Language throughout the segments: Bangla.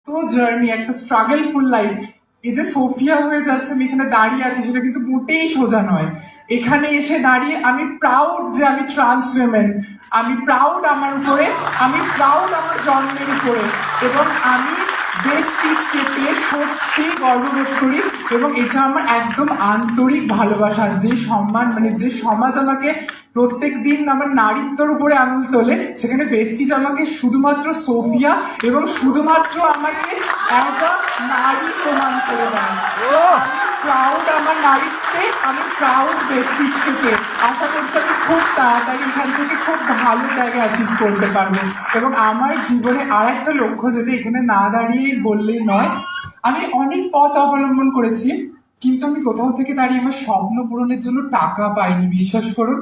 তো জার্নি, একটা স্ট্রাগলফুল লাইফ। এই যে সোফিয়া হয়ে যাচ্ছে, আমি এখানে দাঁড়িয়ে আছি, সেটা কিন্তু মোটেই সোজা নয়। এখানে এসে দাঁড়িয়ে আমি প্রাউড যে আমি ট্রান্স উইমেন, আমি প্রাউড আমার উপরে, আমি প্রাউড আমার জন্মের উপরে, এবং আমি বেস্টিজকে পেয়ে সত্যি গর্ববোধ করি। এবং এটা আমার একদম আন্তরিক ভালোবাসা। যে সম্মান, মানে যে সমাজ আমাকে প্রত্যেক দিন আমার নারীত্বর উপরে আঙুল তোলে, সেখানে বেস্টিজ আমাকে শুধুমাত্র সোফিয়া এবং শুধুমাত্র আমাকে অ্যাজ আ নারী প্রমাণ করে দেয়। প্রাউড আমার নারীত্বে, আমি প্রাউড বেস্টিজকে পেয়ে। আশা করছি আমি খুব তাড়াতাড়ি এখান থেকে খুব ভালো জায়গায় অ্যাচিভ করতে পারবো। এবং আমার জীবনে আর একটা লক্ষ্য, যেটা এখানে না দাঁড়িয়ে বললেই নয়, আমি অনেক পথ অবলম্বন করেছি, কিন্তু আমি কোথাও থেকে দাঁড়িয়ে আমার স্বপ্ন পূরণের জন্য টাকা পাইনি। বিশ্বাস করুন,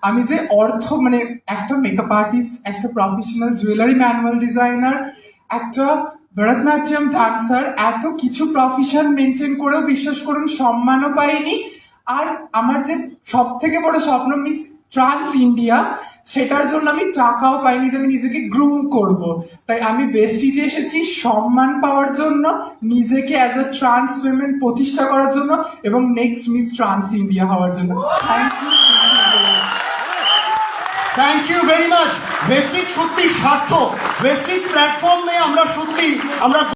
আমি যে অর্থ, মানে একটা মেকআপ আর্টিস্ট, একটা প্রফেশনাল জুয়েলারি ম্যানুয়াল ডিজাইনার, একটা ভরতনাট্যম ডান্সার, এত কিছু প্রফেশন মেনটেন করেও বিশ্বাস করুন সম্মানও পাইনি। আর আমার যে সব থেকে বড় স্বপ্ন, মিস ট্রান্স ইন্ডিয়া, সেটার জন্য আমি টাকাও পাইনি যে আমি নিজেকে গ্রুম করব। তাই আমি বেস্টিজে এসেছি সম্মান পাওয়ার জন্য, নিজেকে অ্যাজ এ ট্রান্স উইমেন প্রতিষ্ঠা করার জন্য, এবং নেক্সট মিস ট্রান্স ইন্ডিয়া হওয়ার জন্য। Thank you. Thank you very much. Vestige সত্যি সার্থক। ভেস্টিজ প্ল্যাটফর্মে আমরা সত্যি আমরা